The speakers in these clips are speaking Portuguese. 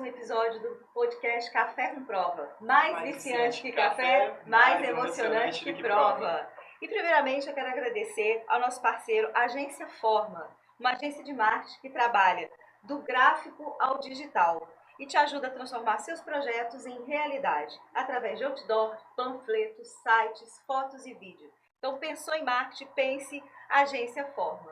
episódio do podcast Café com Prova. Mais viciante que café, mais emocionante que prova. E primeiramente eu quero agradecer ao nosso parceiro Agência Forma, uma agência de marketing que trabalha do gráfico ao digital e te ajuda a transformar seus projetos em realidade, através de outdoor, panfletos, sites, fotos e vídeo. Então pensou em marketing, pense Agência Forma.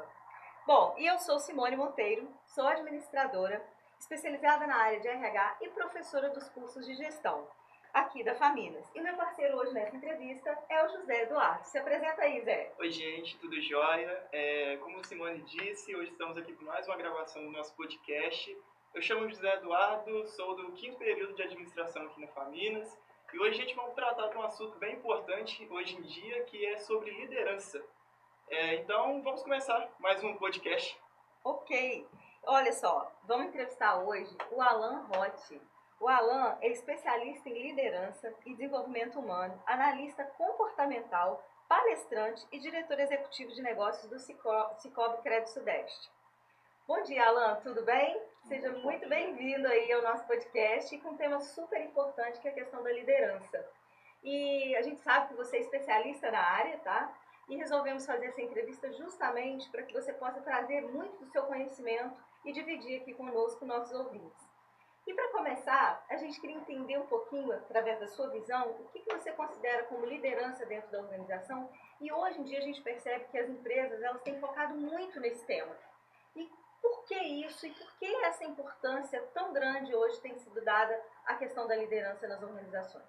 Bom, e eu sou Simone Monteiro, sou administradora, especializada na área de RH e professora dos cursos de gestão aqui da Faminas. E meu parceiro hoje nessa entrevista é o José Eduardo. Se apresenta aí, Zé. Oi, gente, tudo jóia? Como a Simone disse, hoje estamos aqui com mais uma gravação do nosso podcast. Eu chamo José Eduardo, sou do 5º período de administração aqui na Faminas. E hoje a gente vai tratar de um assunto bem importante hoje em dia, que é sobre liderança. Então, vamos começar mais um podcast. Ok. Olha só, vamos entrevistar hoje o Alan Roth. O Alan é especialista em liderança e desenvolvimento humano, analista comportamental, palestrante e diretor executivo de negócios do Sicoob Crédito Sudeste. Bom dia, Alan, tudo bem? Seja muito bem-vindo aí ao nosso podcast com um tema super importante que é a questão da liderança. E a gente sabe que você é especialista na área, tá? E resolvemos fazer essa entrevista justamente para que você possa trazer muito do seu conhecimento e dividir aqui conosco nossos ouvintes. E para começar, a gente queria entender um pouquinho, através da sua visão, o que você considera como liderança dentro da organização. E hoje em dia a gente percebe que as empresas elas têm focado muito nesse tema. E por que isso e por que essa importância tão grande hoje tem sido dada à questão da liderança nas organizações?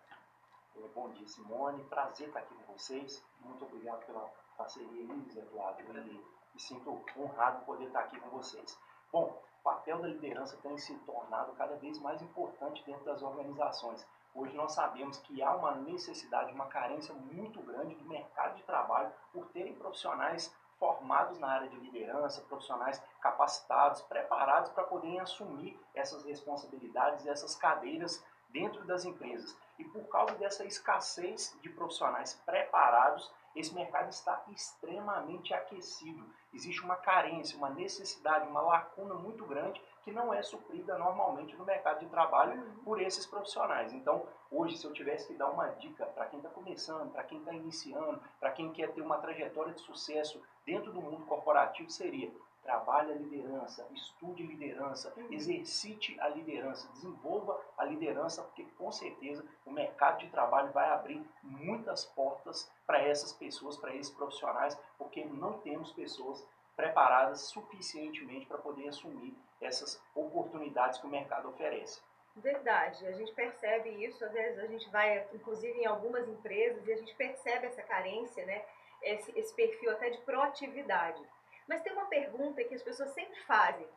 Bom dia, Simone. Prazer estar aqui com vocês. Muito obrigado pela parceria, José Eduardo. E me sinto honrado de poder estar aqui com vocês. Bom, o papel da liderança tem se tornado cada vez mais importante dentro das organizações. Hoje nós sabemos que há uma necessidade, uma carência muito grande do mercado de trabalho por terem profissionais formados na área de liderança, profissionais capacitados, preparados para poderem assumir essas responsabilidades e essas cadeiras dentro das empresas. E por causa dessa escassez de profissionais preparados, esse mercado está extremamente aquecido. Existe uma carência, uma necessidade, uma lacuna muito grande que não é suprida normalmente no mercado de trabalho por esses profissionais. Então, hoje, se eu tivesse que dar uma dica para quem está começando, para quem está iniciando, para quem quer ter uma trajetória de sucesso dentro do mundo corporativo, seria: trabalhe a liderança, estude liderança, exercite a liderança, desenvolva a liderança, porque com certeza o mercado de trabalho vai abrir muitas portas para essas pessoas, para esses profissionais, porque não temos pessoas preparadas suficientemente para poder assumir essas oportunidades que o mercado oferece. Verdade, a gente percebe isso, às vezes a gente vai, inclusive em algumas empresas, e a gente percebe essa carência, né? Esse perfil até de proatividade. Mas tem uma pergunta que as pessoas sempre fazem.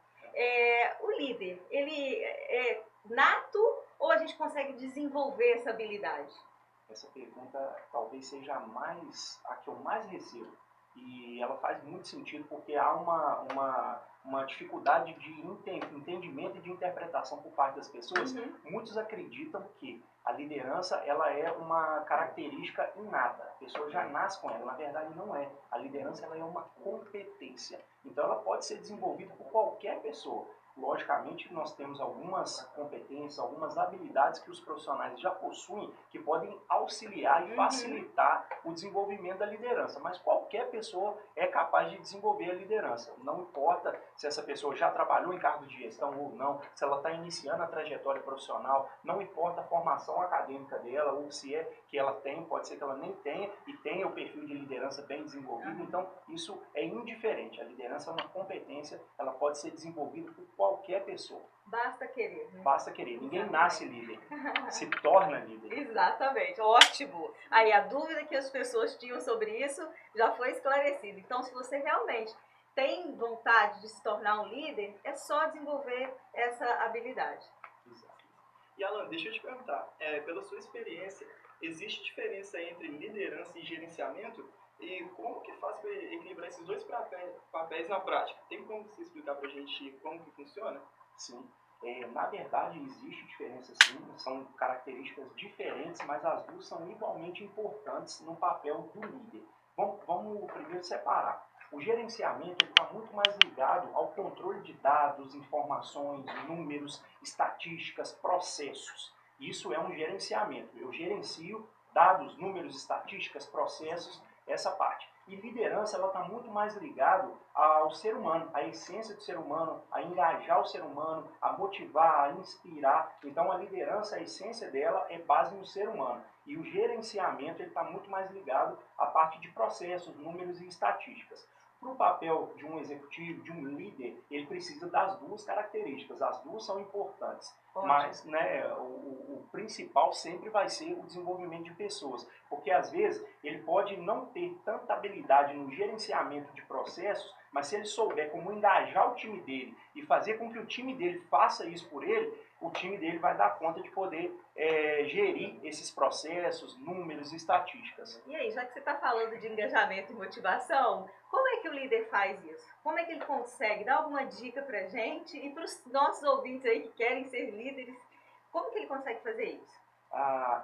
O líder, ele é nato ou a gente consegue desenvolver essa habilidade? Essa pergunta talvez seja a que eu mais recebo. E ela faz muito sentido porque há uma dificuldade de entendimento e de interpretação por parte das pessoas. Muitos acreditam que a liderança ela é uma característica inata. A pessoa já nasce com ela. Na verdade, não é. A liderança ela é uma competência. Então, ela pode ser desenvolvida por qualquer pessoa. Logicamente, nós temos algumas competências, algumas habilidades que os profissionais já possuem que podem auxiliar e facilitar o desenvolvimento da liderança. Mas qualquer pessoa é capaz de desenvolver a liderança. Não importa se essa pessoa já trabalhou em cargo de gestão ou não, se ela está iniciando a trajetória profissional, não importa a formação acadêmica dela ou se é que ela tem, pode ser que ela nem tenha e tenha o perfil de liderança bem desenvolvido. Então, isso é indiferente. A liderança é uma competência, ela pode ser desenvolvida por qualquer pessoa. Basta querer. Né? Basta querer. Ninguém nasce líder, se torna líder. Exatamente, ótimo. Aí a dúvida que as pessoas tinham sobre isso já foi esclarecida. Então, se você realmente tem vontade de se tornar um líder, é só desenvolver essa habilidade. Exato. E Alan, deixa eu te perguntar, pela sua experiência, existe diferença entre liderança e gerenciamento? E como que faz para equilibrar esses dois papéis na prática? Tem como você explicar para a gente como que funciona? Sim. Na verdade, existe diferença sim, são características diferentes, mas as duas são igualmente importantes no papel do líder. Vamos primeiro separar. O gerenciamento está muito mais ligado ao controle de dados, informações, números, estatísticas, processos. Isso é um gerenciamento. Eu gerencio dados, números, estatísticas, processos, essa parte. E liderança, ela está muito mais ligado ao ser humano, à essência do ser humano, a engajar o ser humano, a motivar, a inspirar. Então, a liderança, a essência dela é base no ser humano. E o gerenciamento está muito mais ligado à parte de processos, números e estatísticas. Para o papel de um executivo, de um líder, ele precisa das duas características. As duas são importantes. Ótimo. Mas o principal sempre vai ser o desenvolvimento de pessoas. Porque, às vezes, ele pode não ter tanta habilidade no gerenciamento de processos, mas se ele souber como engajar o time dele e fazer com que o time dele faça isso por ele, o time dele vai dar conta de poder gerir esses processos, números e estatísticas. E aí, já que você está falando de engajamento e motivação, como é que o líder faz isso? Como é que ele consegue? Dá alguma dica para a gente e para os nossos ouvintes aí que querem ser líderes, como que ele consegue fazer isso?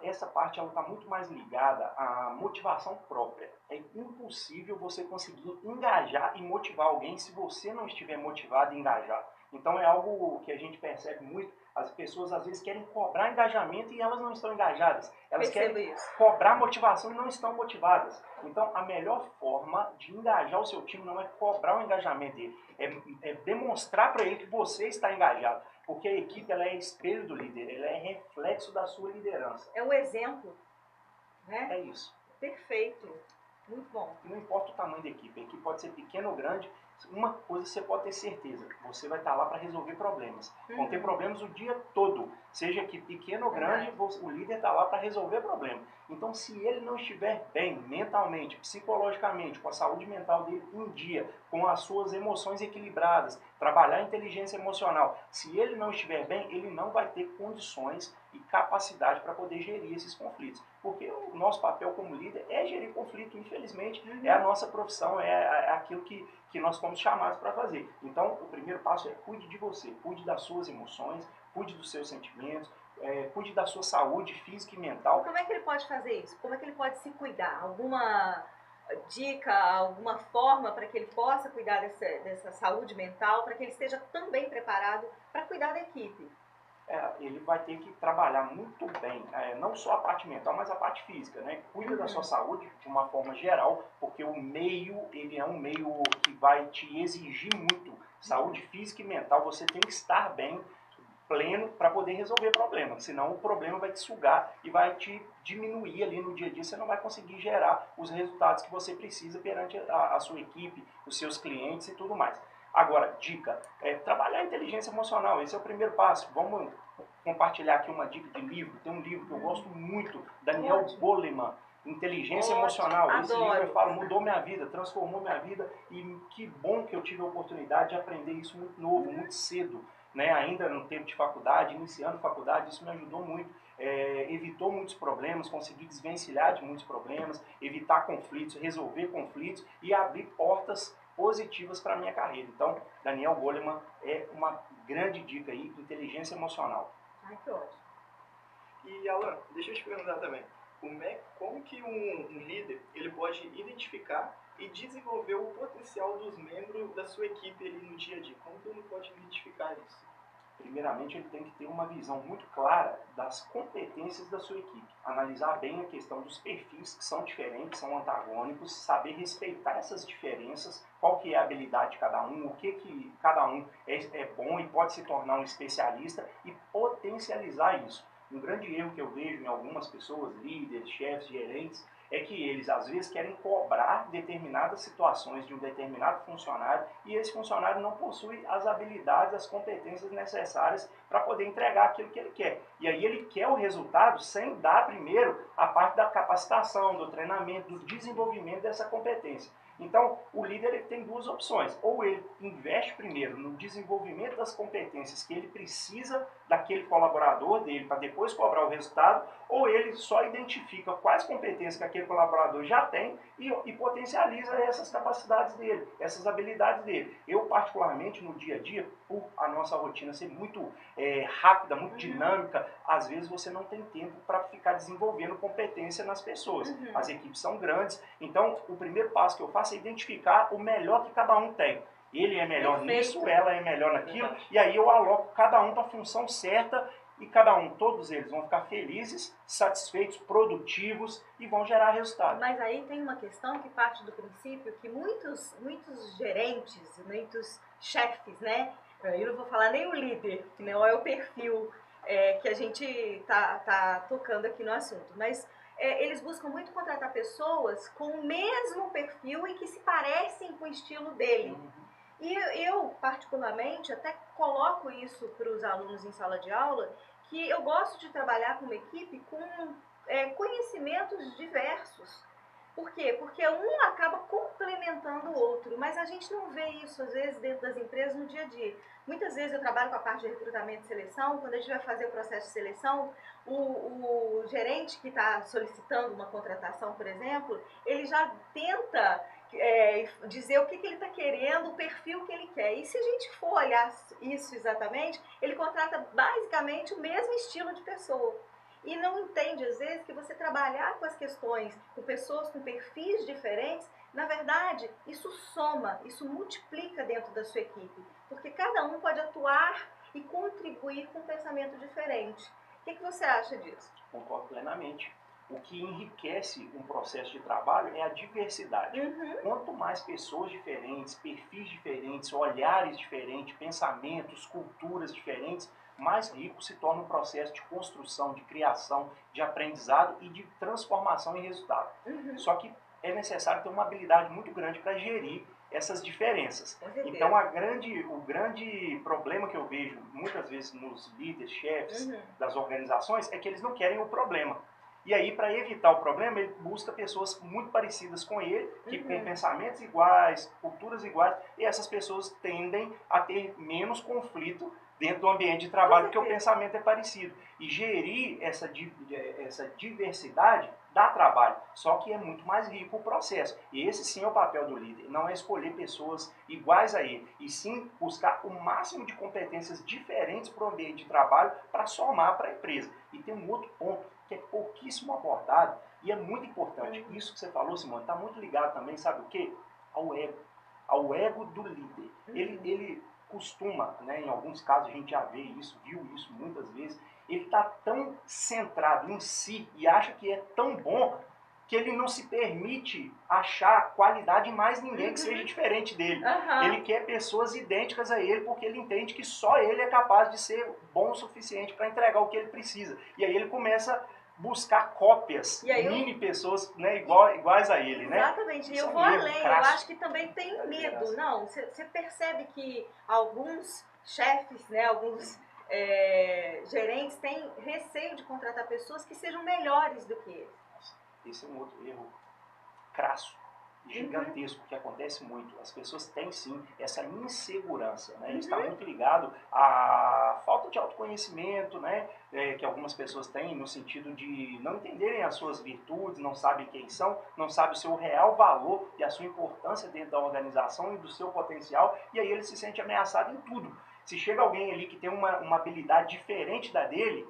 Essa parte está muito mais ligada à motivação própria. É impossível você conseguir engajar e motivar alguém se você não estiver motivado e engajado. Então é algo que a gente percebe muito. As pessoas às vezes querem cobrar engajamento e elas não estão engajadas. Elas querem cobrar motivação e não estão motivadas. Então a melhor forma de engajar o seu time não é cobrar o engajamento dele, é demonstrar para ele que você está engajado. Porque a equipe ela é espelho do líder, ela é reflexo da sua liderança. É um exemplo, né? É isso. Perfeito. Muito bom. Não importa o tamanho da equipe, a equipe pode ser pequena ou grande, uma coisa você pode ter certeza, você vai estar lá para resolver problemas. Vão ter problemas o dia todo, seja que pequeno ou grande, o líder está lá para resolver problema. Então, se ele não estiver bem mentalmente, psicologicamente, com a saúde mental dele em dia, com as suas emoções equilibradas, trabalhar a inteligência emocional, se ele não estiver bem, ele não vai ter condições e capacidade para poder gerir esses conflitos. Porque o nosso papel como líder é gerir conflito, infelizmente, é a nossa profissão, é aquilo que nós fomos chamados para fazer. Então, o primeiro passo é cuide de você, cuide das suas emoções, cuide dos seus sentimentos, cuide da sua saúde física e mental. Como é que ele pode fazer isso? Como é que ele pode se cuidar? Alguma dica, alguma forma para que ele possa cuidar dessa saúde mental, para que ele esteja também preparado para cuidar da equipe? Ele vai ter que trabalhar muito bem, não só a parte mental, mas a parte física, né? Cuida da sua saúde de uma forma geral, porque o meio, ele é um meio que vai te exigir muito. Saúde física e mental, você tem que estar bem, pleno, para poder resolver problemas, senão o problema vai te sugar e vai te diminuir ali no dia a dia, você não vai conseguir gerar os resultados que você precisa perante a sua equipe, os seus clientes e tudo mais. Agora, dica, trabalhar a inteligência emocional, esse é o primeiro passo. Vamos compartilhar aqui uma dica de livro. Tem um livro que eu gosto muito, Daniel Goleman, Inteligência Emocional. Esse livro eu falo, mudou minha vida, transformou minha vida e que bom que eu tive a oportunidade de aprender isso muito novo, muito cedo, né? Ainda no tempo de faculdade, iniciando faculdade, isso me ajudou muito. Evitou muitos problemas, consegui desvencilhar de muitos problemas, evitar conflitos, resolver conflitos e abrir portas positivas para a minha carreira. Então, Daniel Goleman é uma grande dica aí, inteligência emocional. Ai, que ótimo. E, Alan, deixa eu te perguntar também, como que um líder ele pode identificar e desenvolver o potencial dos membros da sua equipe ali no dia a dia? Como que ele pode identificar isso? Primeiramente, ele tem que ter uma visão muito clara das competências da sua equipe. Analisar bem a questão dos perfis que são diferentes, são antagônicos, saber respeitar essas diferenças, qual que é a habilidade de cada um, o que cada um é bom e pode se tornar um especialista e potencializar isso. Um grande erro que eu vejo em algumas pessoas, líderes, chefes, gerentes, é que eles às vezes querem cobrar determinadas situações de um determinado funcionário e esse funcionário não possui as habilidades, as competências necessárias para poder entregar aquilo que ele quer. E aí ele quer o resultado sem dar primeiro a parte da capacitação, do treinamento, do desenvolvimento dessa competência. Então, o líder ele tem duas opções. Ou ele investe primeiro no desenvolvimento das competências que ele precisa daquele colaborador dele para depois cobrar o resultado, ou ele só identifica quais competências que aquele colaborador já tem e potencializa essas capacidades dele, essas habilidades dele. Eu, particularmente, no dia a dia, por a nossa rotina ser muito rápida, muito dinâmica, às vezes você não tem tempo para ficar desenvolvendo competência nas pessoas. As equipes são grandes, então o primeiro passo que eu faço passa a identificar o melhor que cada um tem. Ele é melhor nisso, ela é melhor naquilo, e aí eu aloco cada um para a função certa, e todos eles vão ficar felizes, satisfeitos, produtivos e vão gerar resultado. Mas aí tem uma questão que parte do princípio que muitos gerentes, muitos chefes, né? Eu não vou falar nem o líder, que não é o perfil que a gente tá tocando aqui no assunto, mas eles buscam muito contratar pessoas com o mesmo perfil e que se parecem com o estilo dele. E eu, particularmente, até coloco isso para os alunos em sala de aula, que eu gosto de trabalhar com uma equipe com conhecimentos diversos. Por quê? Porque um acaba complementando o outro, mas a gente não vê isso, às vezes, dentro das empresas no dia a dia. Muitas vezes eu trabalho com a parte de recrutamento e seleção, quando a gente vai fazer o processo de seleção, o gerente que está solicitando uma contratação, por exemplo, ele já tenta dizer o que ele está querendo, o perfil que ele quer. E se a gente for olhar isso exatamente, ele contrata basicamente o mesmo estilo de pessoa. E não entende, às vezes, que você trabalhar com as questões, com pessoas com perfis diferentes, na verdade, isso soma, isso multiplica dentro da sua equipe. Porque cada um pode atuar e contribuir com um pensamento diferente. O que você acha disso? Concordo plenamente. O que enriquece um processo de trabalho é a diversidade. Quanto mais pessoas diferentes, perfis diferentes, olhares diferentes, pensamentos, culturas diferentes, mais rico se torna o processo de construção, de criação, de aprendizado e de transformação em resultado. Só que é necessário ter uma habilidade muito grande para gerir essas diferenças. Então, o grande problema que eu vejo muitas vezes nos líderes, chefes das organizações, é que eles não querem o problema. E aí, para evitar o problema, ele busca pessoas muito parecidas com ele, que com pensamentos iguais, culturas iguais, e essas pessoas tendem a ter menos conflito dentro do ambiente de trabalho, porque o pensamento é parecido. E gerir essa diversidade dá trabalho, só que é muito mais rico o processo. E esse sim é o papel do líder, não é escolher pessoas iguais a ele, e sim buscar o máximo de competências diferentes para o ambiente de trabalho para somar para a empresa. E tem um outro ponto que é pouquíssimo abordado e é muito importante. Isso que você falou, Simone, está muito ligado também, sabe o quê? Ao ego do líder. Ele costuma, né, em alguns casos a gente já vê isso, viu isso muitas vezes, ele está tão centrado em si e acha que é tão bom que ele não se permite achar qualidade em mais ninguém que seja diferente dele. Ele quer pessoas idênticas a ele porque ele entende que só ele é capaz de ser bom o suficiente para entregar o que ele precisa. E aí ele começa a buscar cópias, mini pessoas, né, iguais a ele. Exatamente. Né? E eu vou além, eu acho que também tem medo. Não, você percebe que alguns chefes, né, alguns gerentes têm receio de contratar pessoas que sejam melhores do que eles. Esse é um outro erro crasso, gigantesco, que acontece muito. As pessoas têm sim essa insegurança, né? Está muito ligado à falta de autoconhecimento, né? Que algumas pessoas têm no sentido de não entenderem as suas virtudes, não sabem quem são, não sabem o seu real valor e a sua importância dentro da organização e do seu potencial, e aí ele se sente ameaçado em tudo. Se chega alguém ali que tem uma habilidade diferente da dele,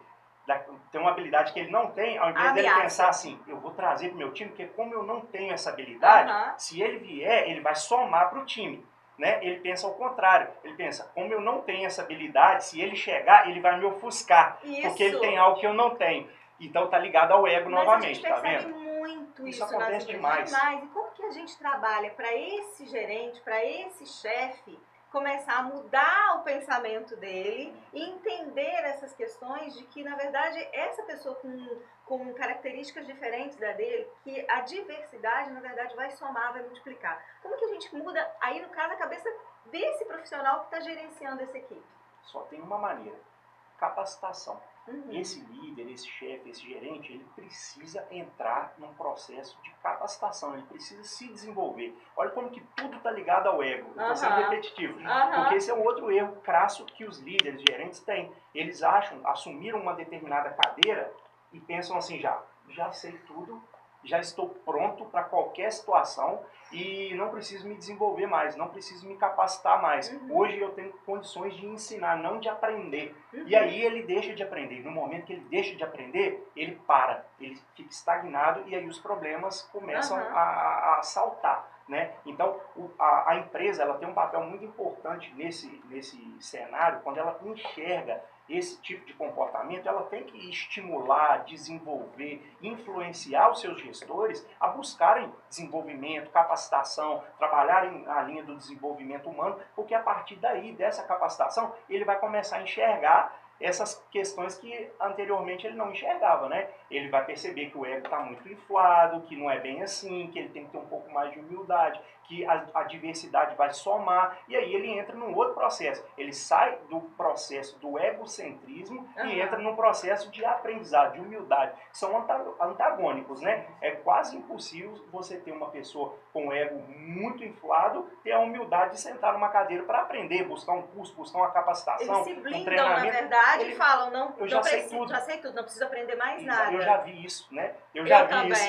tem uma habilidade que ele não tem, ao invés dele pensar assim, eu vou trazer para o meu time, porque como eu não tenho essa habilidade, se ele vier, ele vai somar para o time. Né? Ele pensa ao contrário, ele pensa, como eu não tenho essa habilidade, se ele chegar, ele vai me ofuscar, porque ele tem algo que eu não tenho. Então tá ligado ao ego novamente, tá vendo? A gente percebe muito isso acontece demais. E como que a gente trabalha para esse gerente, para esse chefe, começar a mudar o pensamento dele e entender essas questões de que, na verdade, essa pessoa com características diferentes da dele, que a diversidade, na verdade, vai somar, vai multiplicar. Como que a gente muda, aí no caso, a cabeça desse profissional que está gerenciando essa equipe? Só tem uma maneira, capacitação. Esse líder, esse chefe, esse gerente, ele precisa entrar num processo de capacitação, ele precisa se desenvolver. Olha como que tudo está ligado ao ego, estou sendo repetitivo, porque esse é um outro erro crasso que os líderes, gerentes têm. Eles assumiram uma determinada cadeira e pensam assim, já sei tudo, já estou pronto para qualquer situação e não preciso me desenvolver mais, não preciso me capacitar mais. Hoje eu tenho condições de ensinar, não de aprender. E aí ele deixa de aprender. No momento que ele deixa de aprender, ele para, ele fica estagnado e aí os problemas começam a saltar. Né? Então, a empresa ela tem um papel muito importante nesse cenário, quando ela enxerga esse tipo de comportamento, ela tem que estimular, desenvolver, influenciar os seus gestores a buscarem desenvolvimento, capacitação, trabalharem na linha do desenvolvimento humano, porque a partir daí, dessa capacitação, ele vai começar a enxergar essas questões que anteriormente ele não enxergava, né? Ele vai perceber que o ego está muito inflado, que não é bem assim, que ele tem que ter um pouco mais de humildade, que a diversidade vai somar, e aí ele entra num outro processo. Ele sai do processo do egocentrismo e entra num processo de aprendizado, de humildade. São antagônicos, né? É quase impossível você ter uma pessoa com o ego muito inflado, ter a humildade de sentar numa cadeira para aprender, buscar um curso, buscar uma capacitação, eles se blindam, um treinamento. Na verdade, e falam, não, eu já sei tudo. Já sei tudo, não preciso aprender mais nada. Eu já vi isso, né? Eu já vi isso.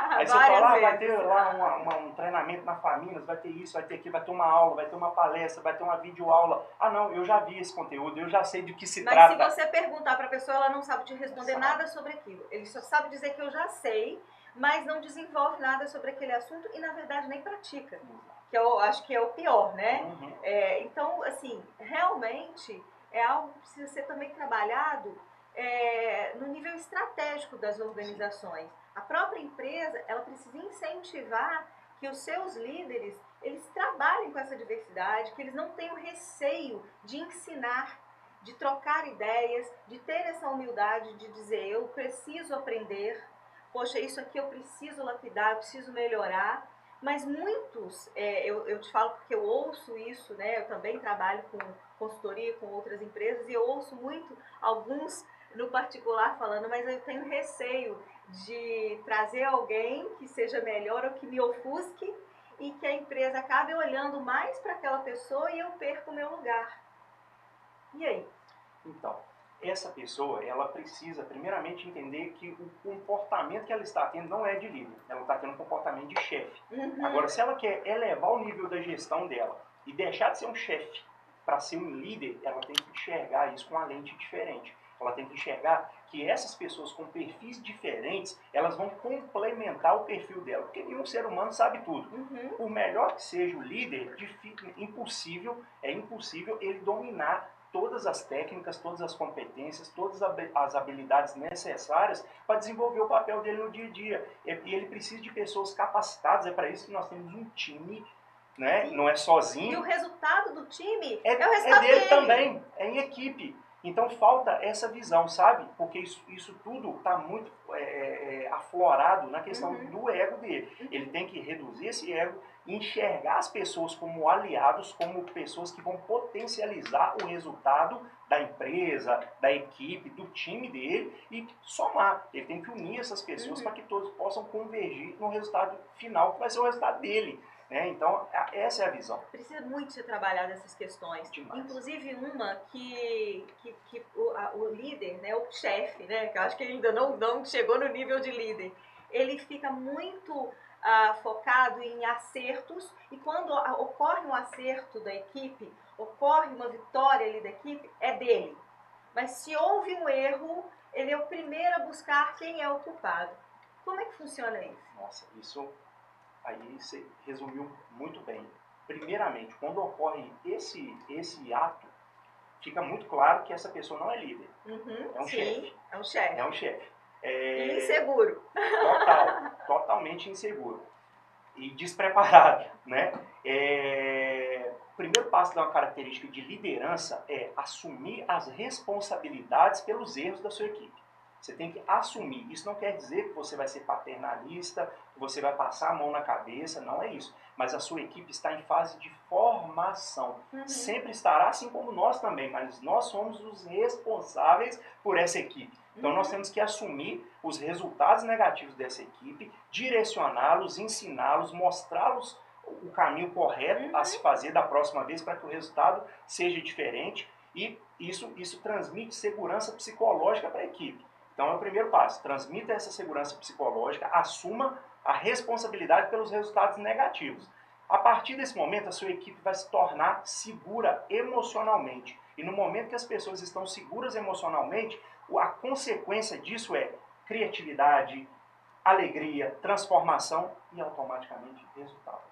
Aí você fala, vai ter lá um treinamento na Faminas, vai ter isso, vai ter aquilo, vai ter uma aula, vai ter uma palestra, vai ter uma videoaula. Ah, não, eu já vi esse conteúdo, eu já sei de que se trata. Mas se você perguntar para a pessoa, ela não sabe te responder nada sobre aquilo. Ele só sabe dizer que eu já sei, mas não desenvolve nada sobre aquele assunto e, na verdade, nem pratica. Que eu acho que é o pior, né? Então, assim, realmente é algo que precisa ser também trabalhado no nível estratégico das organizações. A própria empresa, ela precisa incentivar que os seus líderes, eles trabalhem com essa diversidade, que eles não tenham receio de ensinar, de trocar ideias, de ter essa humildade de dizer, eu preciso aprender, poxa, isso aqui eu preciso lapidar, eu preciso melhorar. Mas muitos, eu te falo porque eu ouço isso, né? Eu também trabalho com consultoria com outras empresas e eu ouço muito alguns no particular falando, mas eu tenho receio de trazer alguém que seja melhor ou que me ofusque e que a empresa acabe olhando mais para aquela pessoa e eu perco o meu lugar. E aí? Então, essa pessoa, ela precisa primeiramente entender que o comportamento que ela está tendo não é de líder, ela está tendo um comportamento de chefe. Agora, se ela quer elevar o nível da gestão dela e deixar de ser um chefe para ser um líder, ela tem que enxergar isso com uma lente diferente. Ela tem que enxergar que essas pessoas com perfis diferentes, elas vão complementar o perfil dela, porque nenhum ser humano sabe tudo. Por melhor que seja o líder, é impossível ele dominar todas as técnicas, todas as competências, todas as habilidades necessárias para desenvolver o papel dele no dia a dia. E ele precisa de pessoas capacitadas, é para isso que nós temos um time, né? Não é sozinho. E o resultado do time é o resultado dele dele também, é em equipe. Então falta essa visão, sabe? Porque isso tudo está muito aflorado na questão do ego dele. Ele tem que reduzir esse ego, enxergar as pessoas como aliados, como pessoas que vão potencializar o resultado da empresa, da equipe, do time dele e somar. Ele tem que unir essas pessoas para que todos possam convergir no resultado final, que vai ser o resultado dele. Então, essa é a visão. Precisa muito ser trabalhado essas questões. Demais. Inclusive uma que o líder, né, o chefe, né, que eu acho que ele ainda não chegou no nível de líder, ele fica muito focado em acertos e quando ocorre um acerto da equipe, ocorre uma vitória ali da equipe, é dele. Mas se houve um erro, ele é o primeiro a buscar quem é o culpado. Como é que funciona isso? Nossa, isso... Aí você resumiu muito bem. Primeiramente, quando ocorre esse ato, fica muito claro que essa pessoa não é líder. É um chefe. É um chefe. É um chefe. Inseguro. Totalmente inseguro. E despreparado. Né? O primeiro passo de uma característica de liderança é assumir as responsabilidades pelos erros da sua equipe. Você tem que assumir. Isso não quer dizer que você vai ser paternalista, que você vai passar a mão na cabeça, não é isso. Mas a sua equipe está em fase de formação. Sempre estará, assim como nós também, mas nós somos os responsáveis por essa equipe. Então nós temos que assumir os resultados negativos dessa equipe, direcioná-los, ensiná-los, mostrá-los o caminho correto a se fazer da próxima vez para que o resultado seja diferente. E isso transmite segurança psicológica para a equipe. Então é o primeiro passo, transmita essa segurança psicológica, assuma a responsabilidade pelos resultados negativos. A partir desse momento, a sua equipe vai se tornar segura emocionalmente. E no momento que as pessoas estão seguras emocionalmente, a consequência disso é criatividade, alegria, transformação e automaticamente resultado.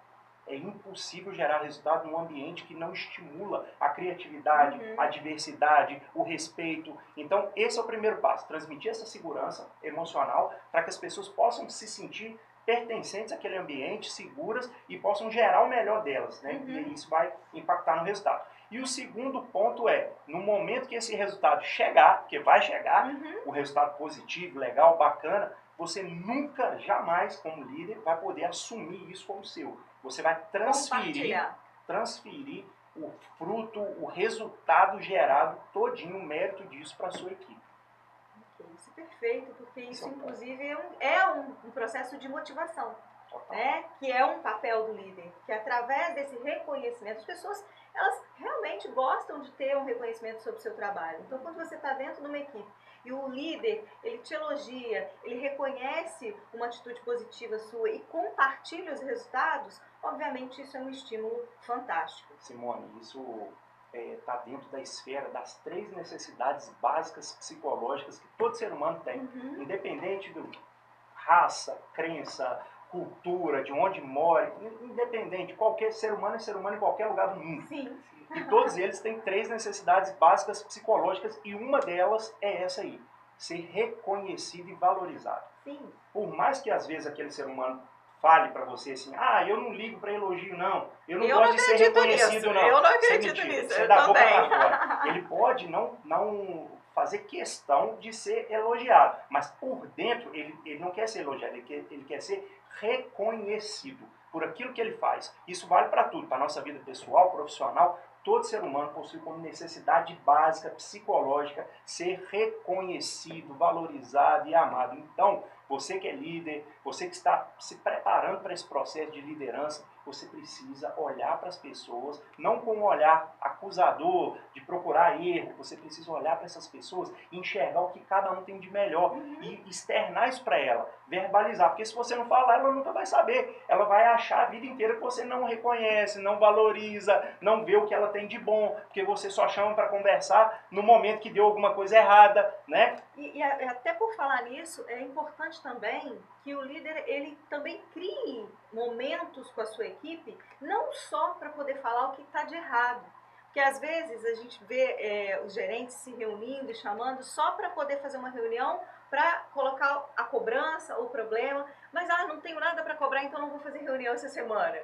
É impossível gerar resultado num ambiente que não estimula a criatividade, a diversidade, o respeito. Então, esse é o primeiro passo, transmitir essa segurança emocional para que as pessoas possam se sentir pertencentes àquele ambiente, seguras e possam gerar o melhor delas, né? E isso vai impactar no resultado. E o segundo ponto é, no momento que esse resultado chegar, porque vai chegar, o resultado positivo, legal, bacana, você nunca, jamais, como líder, vai poder assumir isso como seu. Você vai transferir o fruto, o resultado gerado todinho, o mérito disso para a sua equipe. Isso é perfeito, porque isso, inclusive, é um processo de motivação, né? Que é um papel do líder, que através desse reconhecimento, as pessoas, elas realmente gostam de ter um reconhecimento sobre o seu trabalho. Então, quando você está dentro de uma equipe e o líder, ele te elogia, ele reconhece uma atitude positiva sua e compartilha os resultados, obviamente isso é um estímulo fantástico. Simone, isso está dentro da esfera das 3 necessidades básicas psicológicas que todo ser humano tem, independente de raça, crença, cultura, de onde mora, independente, qualquer ser humano é ser humano em qualquer lugar do mundo. Sim. E todos eles têm 3 necessidades básicas psicológicas e uma delas é essa aí, ser reconhecido e valorizado. Sim. Por mais que às vezes aquele ser humano fale para você assim, eu não ligo para elogio não, eu não gosto de ser reconhecido não. Eu não acredito nisso, você dá boca pra fora. Ele pode não fazer questão de ser elogiado, mas por dentro ele não quer ser elogiado, ele quer ser reconhecido por aquilo que ele faz. Isso vale para tudo, para a nossa vida pessoal, profissional. Todo ser humano possui como necessidade básica, psicológica, ser reconhecido, valorizado e amado. Então, você que é líder, você que está se preparando para esse processo de liderança, você precisa olhar para as pessoas, não com um olhar acusador, de procurar erro, você precisa olhar para essas pessoas e enxergar o que cada um tem de melhor e externar isso para ela, verbalizar, porque se você não falar, ela nunca vai saber, ela vai achar a vida inteira que você não reconhece, não valoriza, não vê o que ela tem de bom, porque você só chama para conversar no momento que deu alguma coisa errada, né? E até por falar nisso, é importante também que o líder ele também crie momentos com a sua equipe, não só para poder falar o que está de errado. Porque às vezes a gente vê os gerentes se reunindo e chamando só para poder fazer uma reunião para colocar a cobrança ou o problema, mas não tenho nada para cobrar, então não vou fazer reunião essa semana.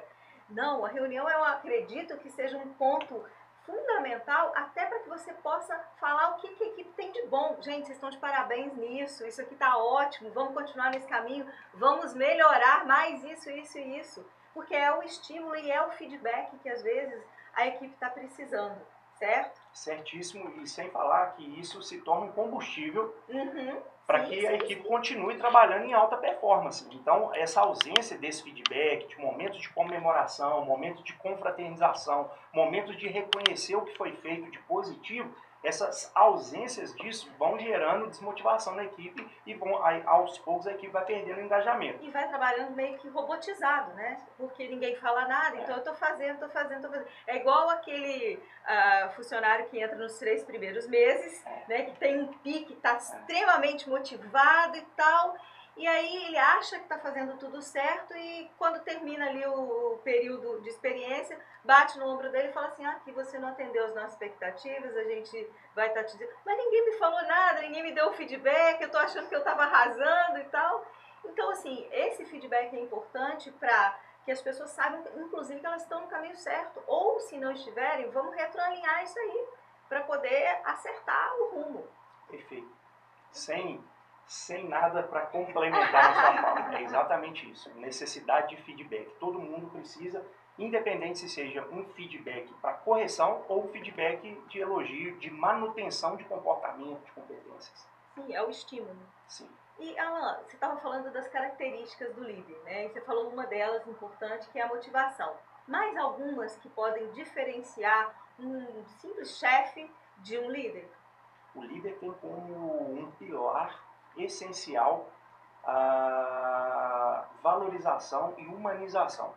Não, a reunião eu acredito que seja um ponto fundamental até para que você possa falar o que a equipe tem de bom. Gente, vocês estão de parabéns nisso, isso aqui está ótimo, vamos continuar nesse caminho, vamos melhorar mais isso, isso e isso. Porque é o estímulo e é o feedback que às vezes a equipe está precisando, certo? Certíssimo, e sem falar que isso se torna um combustível para que a equipe continue trabalhando em alta performance. Então, essa ausência desse feedback, de momentos de comemoração, momentos de confraternização, momentos de reconhecer o que foi feito de positivo, essas ausências disso vão gerando desmotivação na equipe e aos poucos a equipe vai perdendo o engajamento. E vai trabalhando meio que robotizado, né? Porque ninguém fala nada, então eu tô fazendo. É igual aquele funcionário que entra nos 3 primeiros meses, né? Que tem um pique, tá extremamente motivado e tal, e aí ele acha que está fazendo tudo certo e quando termina ali o período de experiência, bate no ombro dele e fala assim, aqui você não atendeu as nossas expectativas, a gente vai estar te dizendo, mas ninguém me falou nada, ninguém me deu feedback, eu estou achando que eu estava arrasando e tal. Então, assim, esse feedback é importante para que as pessoas saibam, inclusive, que elas estão no caminho certo, ou se não estiverem, vamos retroalinhar isso aí, para poder acertar o rumo. Perfeito. Sem nada para complementar a sua fala. É exatamente isso. Necessidade de feedback. Todo mundo precisa, independente se seja um feedback para correção ou feedback de elogio, de manutenção de comportamento, de competências. Sim, é o estímulo. Sim. E, Alan, você estava falando das características do líder, né? E você falou uma delas importante, que é a motivação. Mais algumas que podem diferenciar um simples chefe de um líder? O líder tem como um pilar essencial a valorização e humanização.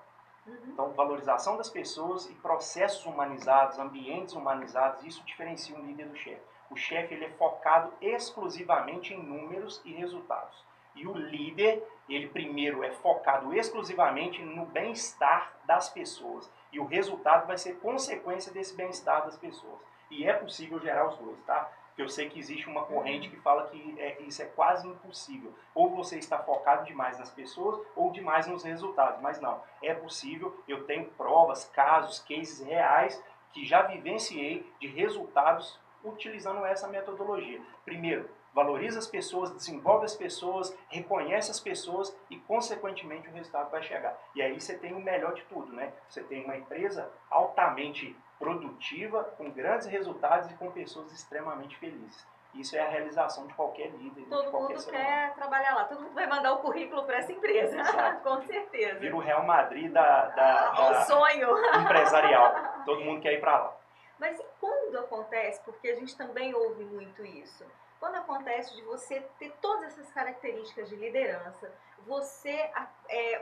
Então, valorização das pessoas e processos humanizados, ambientes humanizados, isso diferencia um líder do chefe. O chefe ele é focado exclusivamente em números e resultados. E o líder, ele primeiro é focado exclusivamente no bem-estar das pessoas. E o resultado vai ser consequência desse bem-estar das pessoas. E é possível gerar os dois, tá? Porque eu sei que existe uma corrente que fala que isso é quase impossível. Ou você está focado demais nas pessoas ou demais nos resultados. Mas não, é possível. Eu tenho provas, casos, cases reais que já vivenciei de resultados utilizando essa metodologia. Primeiro, valoriza as pessoas, desenvolve as pessoas, reconhece as pessoas e, consequentemente, o resultado vai chegar. E aí você tem o melhor de tudo, né? Você tem uma empresa altamente produtiva, com grandes resultados e com pessoas extremamente felizes. Isso é a realização de qualquer líder, de Todo qualquer mundo ser quer humano. trabalhar lá, todo mundo vai mandar o currículo para essa empresa, com certeza. Vira o Real Madrid O sonho. empresarial. Todo mundo quer ir para lá. Mas e quando acontece, porque a gente também ouve muito isso, quando acontece de você ter todas essas características de liderança, você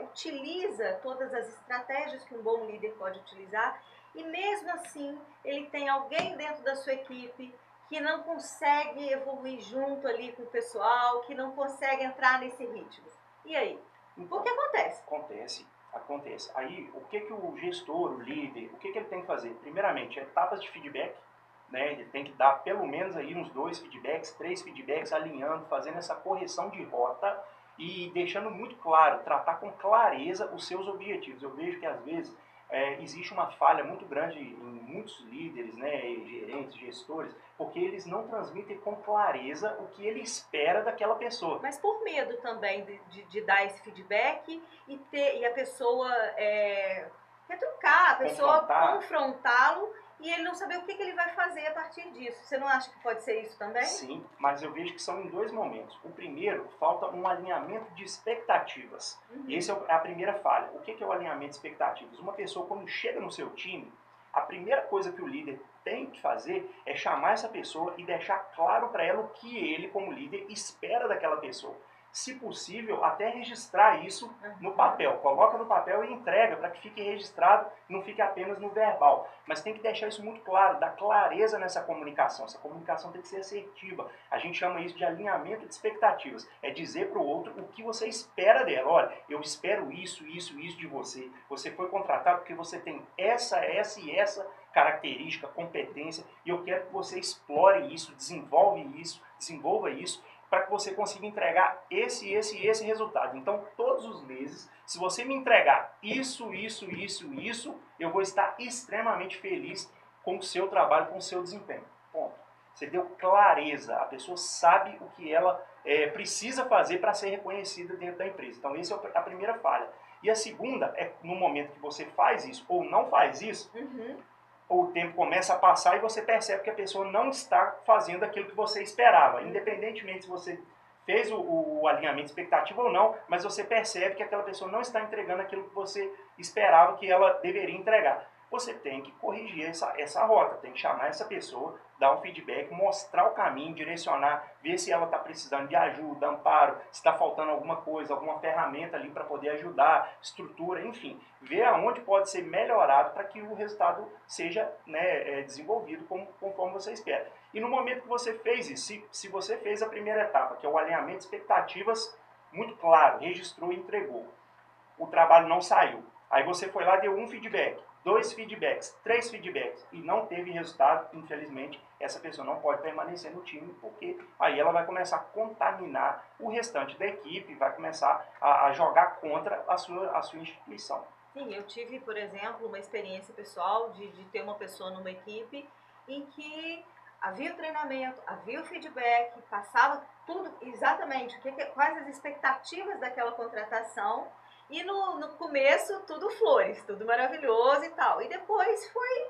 utiliza todas as estratégias que um bom líder pode utilizar e mesmo assim ele tem alguém dentro da sua equipe que não consegue evoluir junto ali com o pessoal, que não consegue entrar nesse ritmo. E aí? Então, O que acontece? Acontece. Aí, o que o gestor, o líder, o que ele tem que fazer? Primeiramente, etapas de feedback, né? Ele tem que dar pelo menos aí uns 2 feedbacks, 3 feedbacks, alinhando, fazendo essa correção de rota e deixando muito claro, tratar com clareza os seus objetivos. Eu vejo que às vezes existe uma falha muito grande em muitos líderes, né, gerentes, gestores, porque eles não transmitem com clareza o que ele espera daquela pessoa. Mas por medo também de dar esse feedback e a pessoa retrucar, a pessoa confrontá-lo e ele não saber o que ele vai fazer a partir disso. Você não acha que pode ser isso também? Sim, mas eu vejo que são em 2 momentos. O primeiro, falta um alinhamento de expectativas. Essa é a primeira falha. O que é o alinhamento de expectativas? Uma pessoa, quando chega no seu time, a primeira coisa que o líder tem que fazer é chamar essa pessoa e deixar claro para ela o que ele, como líder, espera daquela pessoa. Se possível, até registrar isso no papel. Coloca no papel e entrega para que fique registrado, não fique apenas no verbal. Mas tem que deixar isso muito claro, dar clareza nessa comunicação. Essa comunicação tem que ser assertiva. A gente chama isso de alinhamento de expectativas. É dizer para o outro o que você espera dela. Olha, eu espero isso de você. Você foi contratado porque você tem essa e essa característica, competência, e eu quero que você explore isso, desenvolva isso, para que você consiga entregar esse resultado. Então, todos os meses, se você me entregar isso, eu vou estar extremamente feliz com o seu trabalho, com o seu desempenho. Ponto. Você deu clareza, a pessoa sabe o que ela precisa fazer para ser reconhecida dentro da empresa. Então, essa é a primeira falha. E a segunda é no momento que você faz isso ou não faz isso, o tempo começa a passar e você percebe que a pessoa não está fazendo aquilo que você esperava. Independentemente se você fez o alinhamento de expectativa ou não, mas você percebe que aquela pessoa não está entregando aquilo que você esperava que ela deveria entregar. Você tem que corrigir essa rota, tem que chamar essa pessoa, dar um feedback, mostrar o caminho, direcionar, ver se ela está precisando de ajuda, amparo, se está faltando alguma coisa, alguma ferramenta ali para poder ajudar, estrutura, enfim. Ver aonde pode ser melhorado para que o resultado seja desenvolvido conforme você espera. E no momento que você fez isso, se você fez a primeira etapa, que é o alinhamento de expectativas, muito claro, registrou e entregou, o trabalho não saiu. Aí você foi lá, deu um feedback, 2 feedbacks, 3 feedbacks e não teve resultado, infelizmente, essa pessoa não pode permanecer no time, porque aí ela vai começar a contaminar o restante da equipe, vai começar a jogar contra a sua instituição. Sim, eu tive, por exemplo, uma experiência pessoal de ter uma pessoa numa equipe em que havia o treinamento, havia o feedback, passava tudo exatamente, quais as expectativas daquela contratação. E no começo, tudo flores, tudo maravilhoso e tal. E depois foi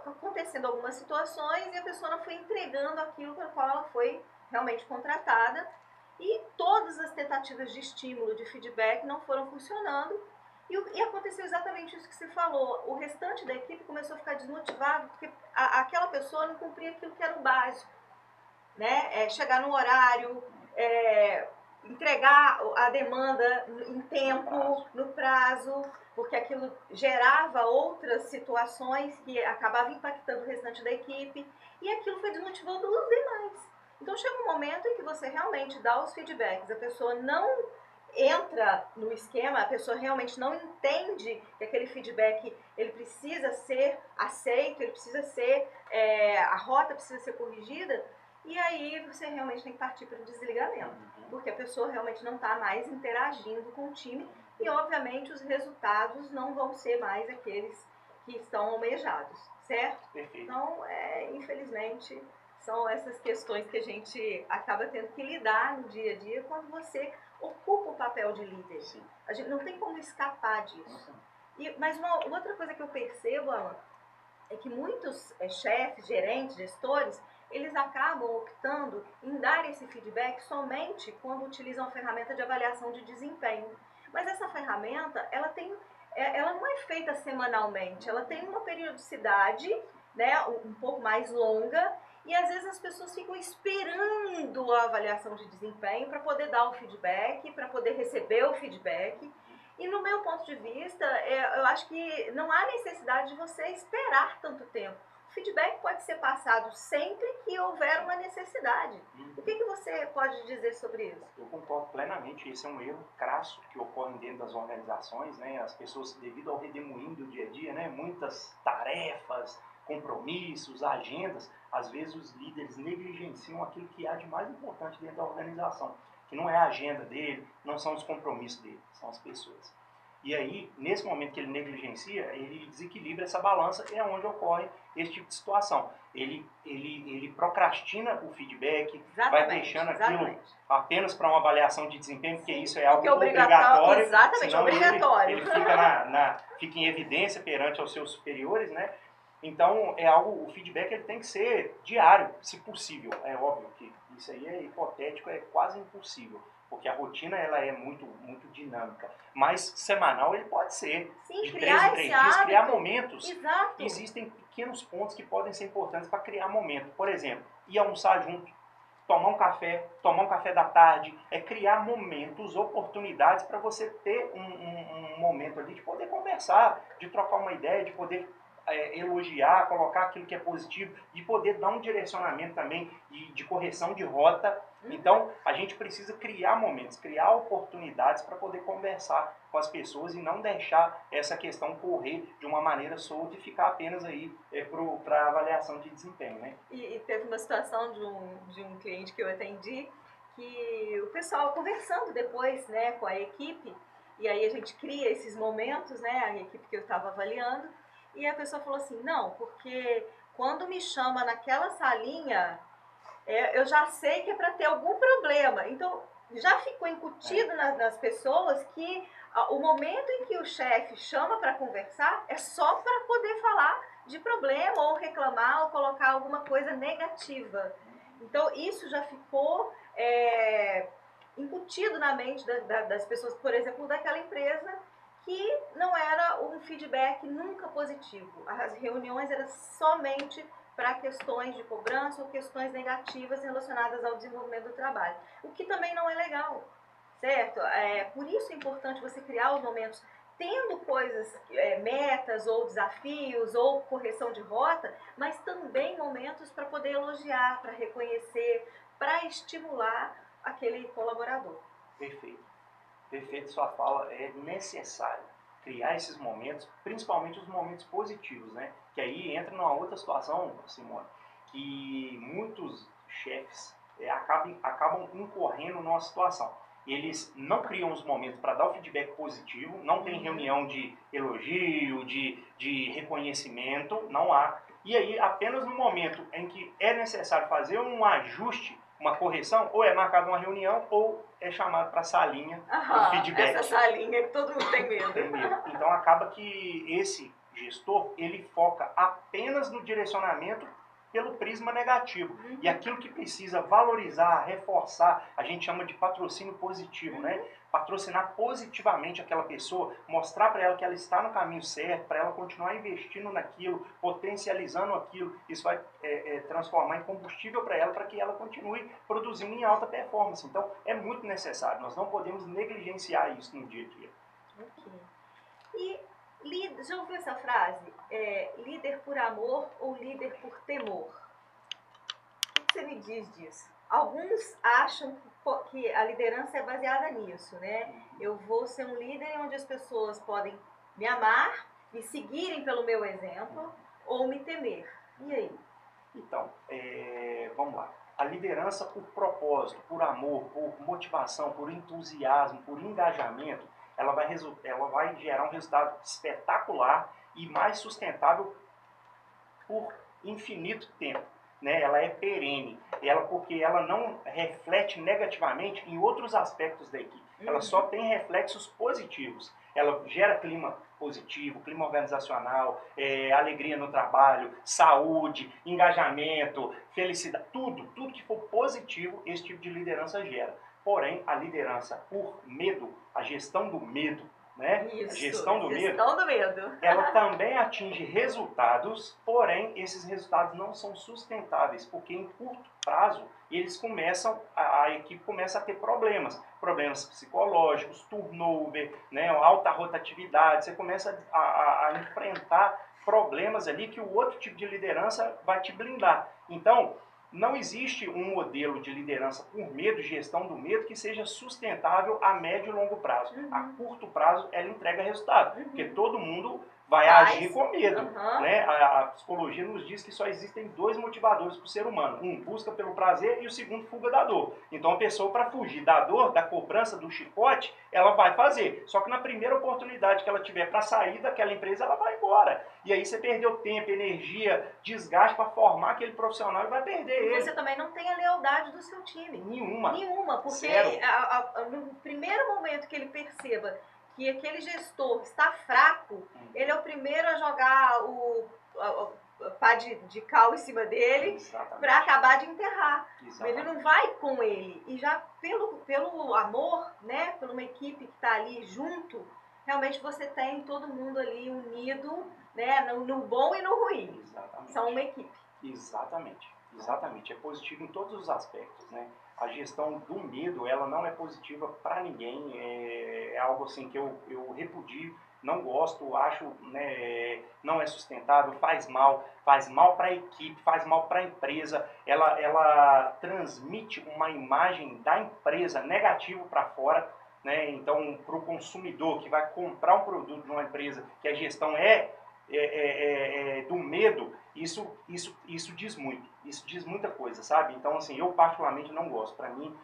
acontecendo algumas situações e a pessoa não foi entregando aquilo para o qual ela foi realmente contratada. E todas as tentativas de estímulo, de feedback não foram funcionando. E aconteceu exatamente isso que você falou. O restante da equipe começou a ficar desmotivado porque aquela pessoa não cumpria aquilo que era o básico. Né? Chegar no horário, entregar a demanda em tempo, no prazo, porque aquilo gerava outras situações que acabavam impactando o restante da equipe, e aquilo foi desmotivando os demais. Então chega um momento em que você realmente dá os feedbacks, a pessoa não entra no esquema, a pessoa realmente não entende que aquele feedback ele precisa ser aceito, ele precisa ser, a rota precisa ser corrigida, e aí você realmente tem que partir para o desligamento, porque a pessoa realmente não está mais interagindo com o time e, obviamente, os resultados não vão ser mais aqueles que estão almejados, certo? Perfeito. Então, infelizmente, são essas questões que a gente acaba tendo que lidar no dia a dia quando você ocupa o papel de líder. Sim. A gente não tem como escapar disso. Mas uma outra coisa que eu percebo, Alan, é que muitos chefes, gerentes, gestores, eles acabam optando em dar esse feedback somente quando utilizam a ferramenta de avaliação de desempenho. Mas essa ferramenta, ela não é feita semanalmente, ela tem uma periodicidade, né, um pouco mais longa, e às vezes as pessoas ficam esperando a avaliação de desempenho para poder dar o feedback, para poder receber o feedback. E no meu ponto de vista, eu acho que não há necessidade de você esperar tanto tempo. O feedback pode ser passado sempre que houver uma necessidade. O que você pode dizer sobre isso? Eu concordo plenamente. Esse é um erro crasso que ocorre dentro das organizações, né? As pessoas, devido ao redemoinho do dia a dia, né? Muitas tarefas, compromissos, agendas, às vezes os líderes negligenciam aquilo que há de mais importante dentro da organização, que não é a agenda dele, não são os compromissos dele, são as pessoas. E aí, nesse momento que ele negligencia, ele desequilibra essa balança e é onde ocorre esse tipo de situação. Ele procrastina o feedback, vai deixando aquilo apenas para uma avaliação de desempenho, porque isso é algo obrigatório. Exatamente, senão obrigatório. Ele fica em evidência perante aos seus superiores, né? Então, o feedback ele tem que ser diário, se possível. É óbvio que isso aí é hipotético, é quase impossível, porque a rotina ela é muito, muito dinâmica. Mas semanal ele pode ser. Sim, de 3 em 3 dias, criar momentos. Exato. Existem pequenos pontos que podem ser importantes para criar momento. Por exemplo, ir almoçar junto, tomar um café da tarde, criar momentos, oportunidades para você ter um momento ali de poder conversar, de trocar uma ideia, de poder elogiar, colocar aquilo que é positivo, de poder dar um direcionamento também de correção de rota. Então, a gente precisa criar momentos, criar oportunidades para poder conversar com as pessoas e não deixar essa questão correr de uma maneira solta e ficar apenas aí para avaliação de desempenho, né? E teve uma situação de um cliente que eu atendi, que o pessoal conversando depois, né, com a equipe, e aí a gente cria esses momentos, né, a equipe que eu estava avaliando, e a pessoa falou assim, não, porque quando me chama naquela salinha, eu já sei que é para ter algum problema. Então, já ficou incutido nas pessoas que o momento em que o chefe chama para conversar é só para poder falar de problema, ou reclamar, ou colocar alguma coisa negativa. Então, isso já ficou incutido na mente das pessoas, por exemplo, daquela empresa, que não era um feedback nunca positivo. As reuniões eram somente para questões de cobrança ou questões negativas relacionadas ao desenvolvimento do trabalho, o que também não é legal, certo? Por isso é importante você criar os momentos tendo coisas, metas ou desafios ou correção de rota, mas também momentos para poder elogiar, para reconhecer, para estimular aquele colaborador. Perfeito. Perfeito, sua fala. É necessário criar esses momentos, principalmente os momentos positivos, né? Que aí entra numa outra situação, Simone, que muitos chefes acabam incorrendo numa situação. Eles não criam os momentos para dar o feedback positivo, não tem reunião de elogio, de reconhecimento, não há. E aí, apenas no momento em que é necessário fazer um ajuste, uma correção, ou é marcada uma reunião, ou é chamado para a salinha do feedback. Essa salinha que todo mundo tem medo. Então acaba que esse gestor, ele foca apenas no direcionamento pelo prisma negativo. E aquilo que precisa valorizar, reforçar, a gente chama de patrocínio positivo, né? patrocinar positivamente aquela pessoa, mostrar para ela que ela está no caminho certo, para ela continuar investindo naquilo, potencializando aquilo. Isso vai transformar em combustível para ela, para que ela continue produzindo em alta performance. Então, é muito necessário. Nós não podemos negligenciar isso no dia a dia. Ok. E já ouviu essa frase? Líder por amor ou líder por temor? O que você me diz disso? Alguns acham que a liderança é baseada nisso, né? Eu vou ser um líder onde as pessoas podem me amar, me seguirem pelo meu exemplo ou me temer. E aí? Então, vamos lá. A liderança por propósito, por amor, por motivação, por entusiasmo, por engajamento, ela vai gerar um resultado espetacular e mais sustentável por infinito tempo. Né? Ela é perene, porque ela não reflete negativamente em outros aspectos da equipe. Ela só tem reflexos positivos. Ela gera clima positivo, clima organizacional, alegria no trabalho, saúde, engajamento, felicidade, tudo que for positivo, esse tipo de liderança gera. Porém, a liderança por medo, a gestão do medo, né? Isso, a gestão do medo, ela também atinge resultados, porém esses resultados não são sustentáveis, porque em curto prazo a equipe começa a ter problemas psicológicos, turnover, né, alta rotatividade, você começa a enfrentar problemas ali que o outro tipo de liderança vai te blindar. Então, não existe um modelo de liderança por medo, gestão do medo, que seja sustentável a médio e longo prazo. A curto prazo, ela entrega resultado, porque todo mundo vai agir com medo. Né? A psicologia nos diz que só existem 2 motivadores para o ser humano. Um, busca pelo prazer, e o segundo, fuga da dor. Então, a pessoa, para fugir da dor, da cobrança, do chicote, ela vai fazer. Só que na primeira oportunidade que ela tiver para sair daquela empresa, ela vai embora. E aí você perdeu tempo, energia, desgaste para formar aquele profissional e vai perder ele. Você também não tem a lealdade do seu time. Nenhuma, porque zero. No primeiro momento que ele perceba que aquele gestor está fraco, ele é o primeiro a jogar o pá de cal em cima dele para acabar de enterrar. Exatamente. Ele não vai com ele. E já pelo amor, né, por uma equipe que está ali junto, realmente você tem todo mundo ali unido, né, no bom e no ruim. Exatamente. São uma equipe. Exatamente. É positivo em todos os aspectos, né? A gestão do medo, ela não é positiva para ninguém, é algo assim que eu repudio, não gosto, acho, né, não é sustentável, faz mal para a equipe, faz mal para a empresa, ela transmite uma imagem da empresa negativa para fora, né? Então, para o consumidor que vai comprar um produto de uma empresa que a gestão do medo, isso diz muito, isso diz muita coisa, sabe? Então, assim, eu particularmente não gosto. Para mim,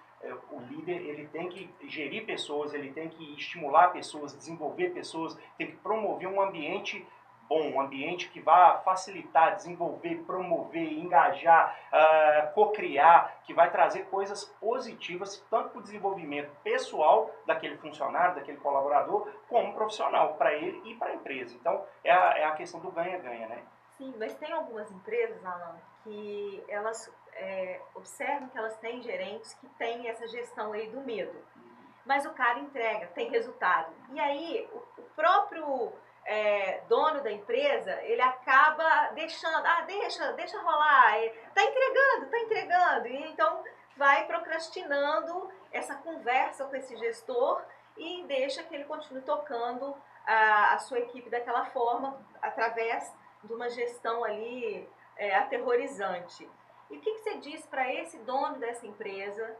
o líder, ele tem que gerir pessoas, ele tem que estimular pessoas, desenvolver pessoas, tem que promover um ambiente bom, um ambiente que vá facilitar, desenvolver, promover, engajar, co-criar, que vai trazer coisas positivas, tanto para o desenvolvimento pessoal daquele funcionário, daquele colaborador, como profissional, para ele e para a empresa. Então, é a questão do ganha-ganha, né? Sim, mas tem algumas empresas, Alan, que elas observam que elas têm gerentes que têm essa gestão aí do medo. Mas o cara entrega, tem resultado. E aí, o próprio dono da empresa, ele acaba deixando, deixa rolar, tá entregando. E então, vai procrastinando essa conversa com esse gestor e deixa que ele continue tocando a sua equipe daquela forma, através de uma gestão ali aterrorizante. E o que você diz para esse dono dessa empresa,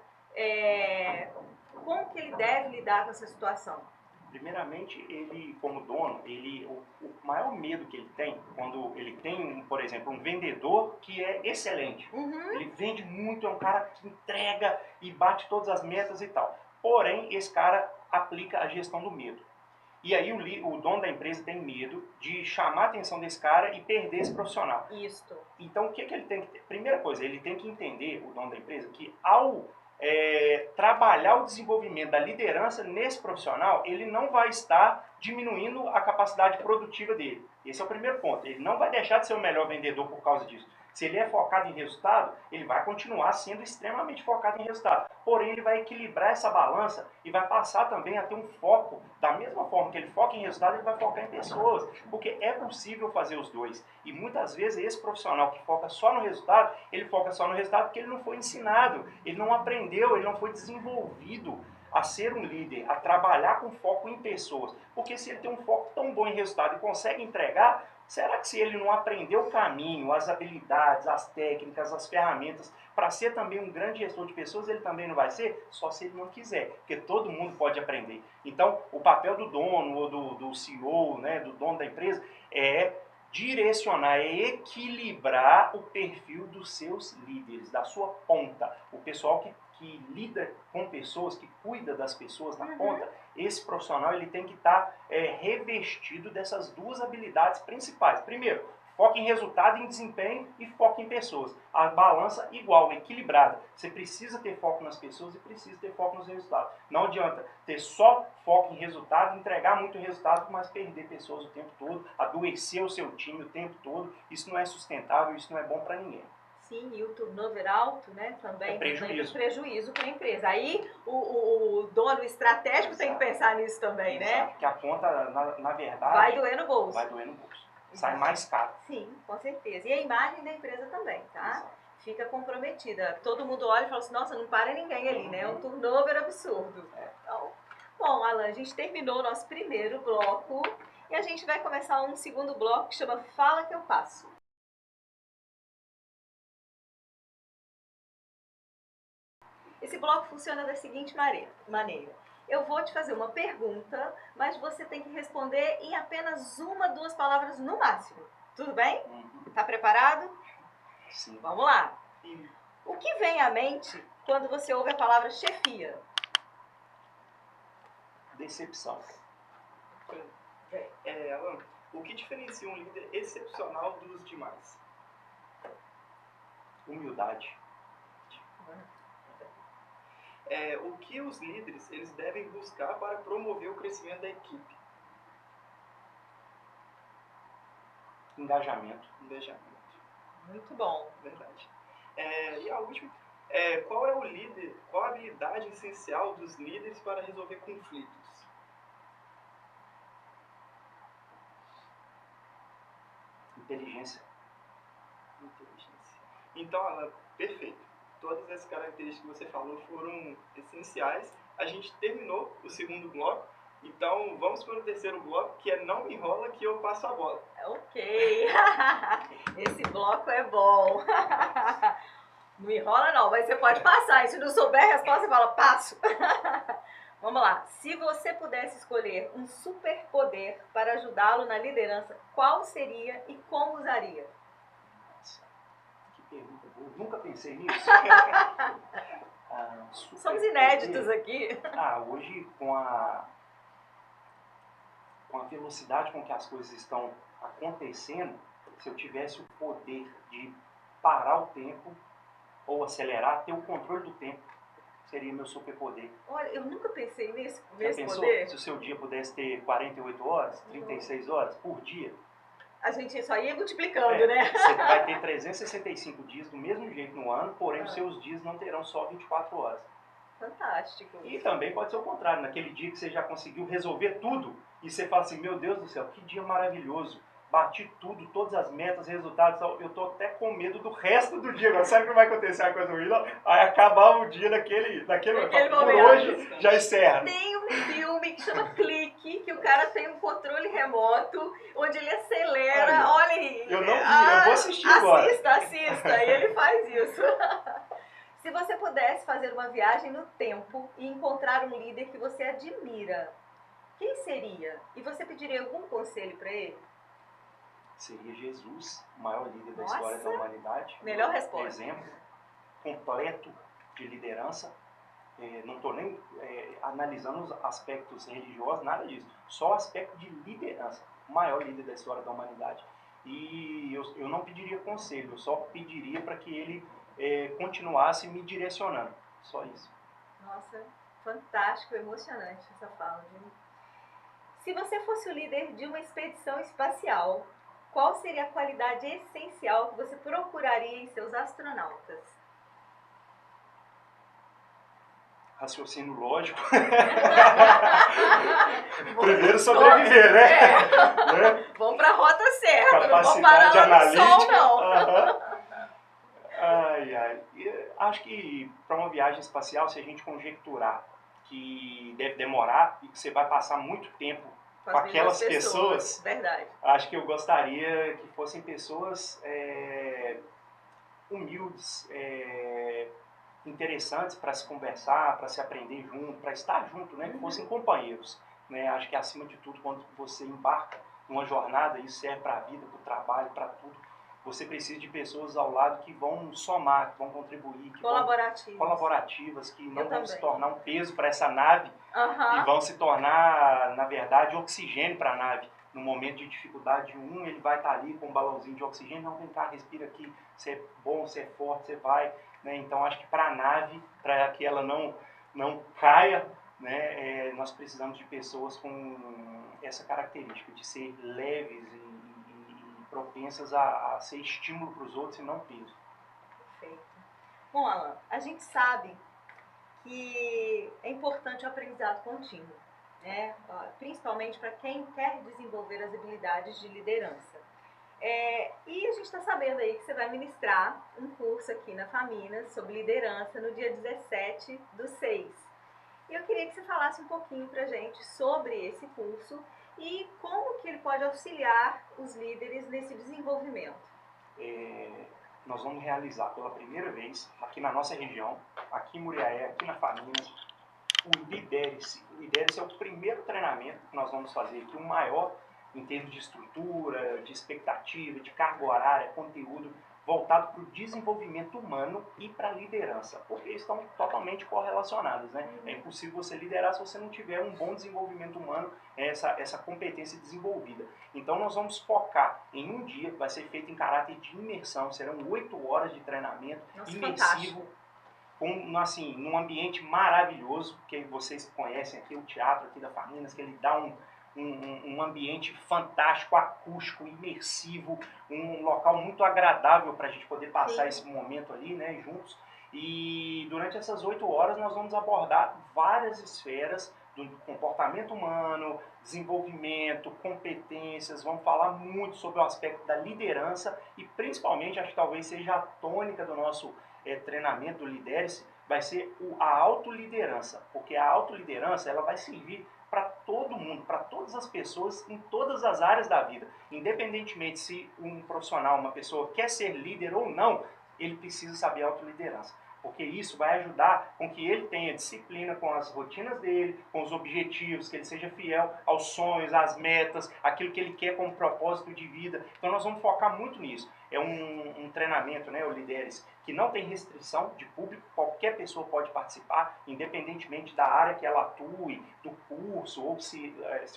como que ele deve lidar com essa situação? Primeiramente, ele, como dono, o maior medo que ele tem, quando ele tem, por exemplo, um vendedor que é excelente. Ele vende muito, é um cara que entrega e bate todas as metas e tal. Porém, esse cara aplica a gestão do medo. E aí o dono da empresa tem medo de chamar a atenção desse cara e perder esse profissional. Isso. Então, o que ele tem que ter? Primeira coisa, ele tem que entender, o dono da empresa, que ao trabalhar o desenvolvimento da liderança nesse profissional, ele não vai estar diminuindo a capacidade produtiva dele. Esse é o primeiro ponto. Ele não vai deixar de ser o melhor vendedor por causa disso. Se ele é focado em resultado, ele vai continuar sendo extremamente focado em resultado. Porém, ele vai equilibrar essa balança e vai passar também a ter um foco, da mesma forma que ele foca em resultado, ele vai focar em pessoas. Porque é possível fazer os dois. E muitas vezes esse profissional que foca só no resultado, ele foca só no resultado porque ele não foi ensinado, ele não aprendeu, ele não foi desenvolvido a ser um líder, a trabalhar com foco em pessoas. Porque se ele tem um foco tão bom em resultado e consegue entregar, será que se ele não aprendeu o caminho, as habilidades, as técnicas, as ferramentas, para ser também um grande gestor de pessoas, ele também não vai ser? Só se ele não quiser, porque todo mundo pode aprender. Então, o papel do dono ou do CEO, né, do dono da empresa, é direcionar, é equilibrar o perfil dos seus líderes, da sua ponta. O pessoal que lida com pessoas, que cuida das pessoas na ponta, esse profissional ele tem que estar revestido dessas duas habilidades principais. Primeiro, foca em resultado, em desempenho e foca em pessoas. A balança igual, equilibrada. Você precisa ter foco nas pessoas e precisa ter foco nos resultados. Não adianta ter só foco em resultado, entregar muito resultado, mas perder pessoas o tempo todo, adoecer o seu time o tempo todo. Isso não é sustentável, isso não é bom para ninguém. Sim, e o turnover alto, né, também é prejuízo. Prejuízo para a empresa. Aí o dono estratégico tem que pensar nisso também, né? Porque a conta, na verdade... vai doer no bolso. Vai doer no bolso. Sai mais caro. Sim, com certeza. E a imagem da empresa também, tá? Exato. Fica comprometida. Todo mundo olha e fala assim, nossa, não para ninguém ali, né? É um turnover absurdo. Então, bom, Alan, a gente terminou o nosso primeiro bloco e a gente vai começar um segundo bloco que chama Fala que eu passo. Esse bloco funciona da seguinte maneira. Eu vou te fazer uma pergunta, mas você tem que responder em apenas uma, 2 palavras no máximo. Tudo bem? Tá preparado? Sim. Vamos lá. O que vem à mente quando você ouve a palavra chefia? Decepção. Alan, o que diferencia um líder excepcional dos demais? Humildade. O que os líderes eles devem buscar para promover o crescimento da equipe? Engajamento. Muito bom. Verdade. E a última, qual é o líder, qual a habilidade essencial dos líderes para resolver conflitos? Inteligência. Então, Alan, perfeito. Todas essas características que você falou foram essenciais. A gente terminou o segundo bloco, então vamos para o terceiro bloco, que é Não Me Enrola que eu passo a bola. Ok. Esse bloco é bom. Não enrola não, mas você pode passar. E se não souber a resposta, você fala, passo. Vamos lá. Se você pudesse escolher um superpoder para ajudá-lo na liderança, qual seria e como usaria? Nossa, que pergunta boa. Nunca pensei nisso. Somos inéditos aqui. Hoje, com a velocidade com que as coisas estão acontecendo, se eu tivesse o poder de parar o tempo ou acelerar, ter o controle do tempo, seria meu superpoder. Olha, eu nunca pensei nesse pensou, poder. Se o seu dia pudesse ter 48 horas, 36 horas por dia? A gente só ia multiplicando, né? Você vai ter 365 dias do mesmo jeito no ano, porém os seus dias não terão só 24 horas. Fantástico. E também pode ser o contrário, naquele dia que você já conseguiu resolver tudo, e você fala assim, meu Deus do céu, que dia maravilhoso, bati tudo, todas as metas, resultados, eu tô até com medo do resto do dia, sabe que vai acontecer uma coisa ruim? Não? Aí acabava o dia naquele momento. Por hoje, já encerra. Tem um filme que chama Clique, que o cara tem um controle remoto, onde ele acelera, olha aí. Eu não vi, eu vou assistir agora. Assista, e ele faz isso. Se você pudesse fazer uma viagem no tempo e encontrar um líder que você admira, quem seria? E você pediria algum conselho para ele? Seria Jesus, o maior líder da história da humanidade. Melhor resposta. Exemplo completo de liderança. Não estou nem analisando os aspectos religiosos, nada disso. Só o aspecto de liderança. O maior líder da história da humanidade. E eu não pediria conselho, eu só pediria para que ele continuasse me direcionando. Só isso. Nossa, fantástico, emocionante essa fala, viu? Se você fosse o líder de uma expedição espacial, qual seria a qualidade essencial que você procuraria em seus astronautas? Raciocínio lógico. Primeiro sobreviver, né? Vamos para a rota certa, não vou Capacidade parar lá no sol, analítica. não. Ai. E acho que para uma viagem espacial, se a gente conjecturar que deve demorar e que você vai passar muito tempo com aquelas pessoas, verdade. Acho que eu gostaria que fossem pessoas humildes, interessantes para se conversar, para se aprender junto, para estar junto, né? Que fossem companheiros. Né? Acho que acima de tudo, quando você embarca numa jornada, isso serve para a vida, para o trabalho, para tudo. Você precisa de pessoas ao lado que vão somar, que vão contribuir, que colaborativas, que não vão se tornar um peso para essa nave e vão se tornar, na verdade, oxigênio para a nave. No momento de dificuldade ele vai estar ali com um balãozinho de oxigênio, não, vem cá, respira aqui, você é bom, você é forte, você vai. Né? Então, acho que para a nave, para que ela não caia, né, nós precisamos de pessoas com essa característica de ser leves e propensas a ser estímulo para os outros e não peso. Perfeito. Bom, Alan, a gente sabe que é importante o aprendizado contínuo, né? Principalmente para quem quer desenvolver as habilidades de liderança. E a gente está sabendo aí que você vai ministrar um curso aqui na Faminas sobre liderança no dia 17/6. E eu queria que você falasse um pouquinho para a gente sobre esse curso e como que ele pode auxiliar os líderes nesse desenvolvimento. Nós vamos realizar pela primeira vez aqui na nossa região, aqui em Muriaé, aqui na Faminas, o Lidere-se. O Lidere-se é o primeiro treinamento que nós vamos fazer aqui, o maior em termos de estrutura, de expectativa, de carga horária, conteúdo, voltado para o desenvolvimento humano e para a liderança, porque estão totalmente correlacionados, né? É impossível você liderar se você não tiver um bom desenvolvimento humano, essa competência desenvolvida. Então nós vamos focar em um dia, vai ser feito em caráter de imersão, serão 8 horas de treinamento imersivo, assim, num ambiente maravilhoso, que vocês conhecem aqui, o teatro aqui da Faminas, que ele dá um ambiente fantástico, acústico, imersivo, um local muito agradável para a gente poder passar esse momento ali, né, juntos. E durante essas 8 horas nós vamos abordar várias esferas do comportamento humano, desenvolvimento, competências, vamos falar muito sobre o aspecto da liderança e principalmente, acho que talvez seja a tônica do nosso treinamento do Lidere-se, vai ser a autoliderança, porque a autoliderança ela vai servir para todo mundo, para todas as pessoas, em todas as áreas da vida. Independentemente se um profissional, uma pessoa quer ser líder ou não, ele precisa saber autoliderança. Porque isso vai ajudar com que ele tenha disciplina com as rotinas dele, com os objetivos, que ele seja fiel aos sonhos, às metas, aquilo que ele quer como propósito de vida. Então nós vamos focar muito nisso. É um treinamento, né, o Lidere-se, que não tem restrição de público, qualquer pessoa pode participar, independentemente da área que ela atue, do curso, ou se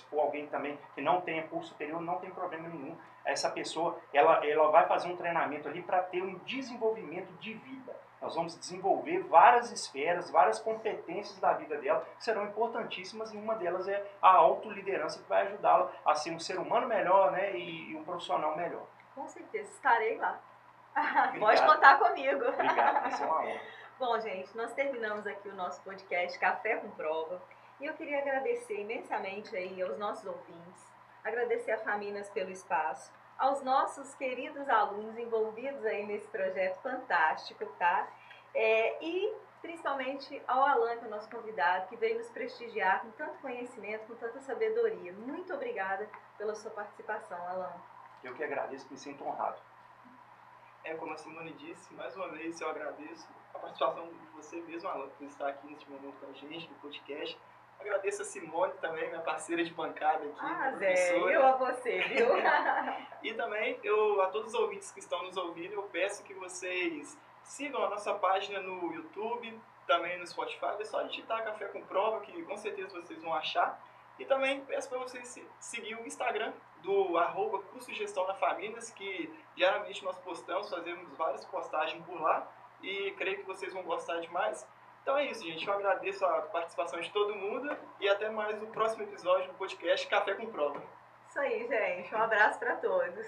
for alguém também que não tenha curso superior, não tem problema nenhum. Essa pessoa ela vai fazer um treinamento ali para ter um desenvolvimento de vida. Nós vamos desenvolver várias esferas, várias competências da vida dela, que serão importantíssimas, e uma delas é a autoliderança, que vai ajudá-la a ser um ser humano melhor, né, e um profissional melhor. Com certeza, estarei lá. Pode contar comigo. Obrigado, vai ser uma honra. Bom, gente, nós terminamos aqui o nosso podcast Café com Prova, e eu queria agradecer imensamente aí aos nossos ouvintes, agradecer a Faminas pelo espaço, aos nossos queridos alunos envolvidos aí nesse projeto fantástico, tá? E principalmente ao Alan, que é o nosso convidado, que veio nos prestigiar com tanto conhecimento, com tanta sabedoria. Muito obrigada pela sua participação, Alan. Eu que agradeço, me sinto honrado. Como a Simone disse, mais uma vez eu agradeço a participação de você mesmo, Alan, por estar aqui neste momento com a gente, no podcast. Agradeço a Simone também, minha parceira de bancada aqui, Zé, eu a você, viu? E também, a todos os ouvintes que estão nos ouvindo, eu peço que vocês sigam a nossa página no YouTube, também no Spotify. É só digitar Café com Prova, que com certeza vocês vão achar. E também peço para vocês seguir o Instagram do @Curso de Gestão na Faminas, que diariamente nós fazemos várias postagens por lá, e creio que vocês vão gostar demais. Então é isso, gente. Eu agradeço a participação de todo mundo e até mais o próximo episódio do podcast Café com Prova. Isso aí, gente. Um abraço para todos.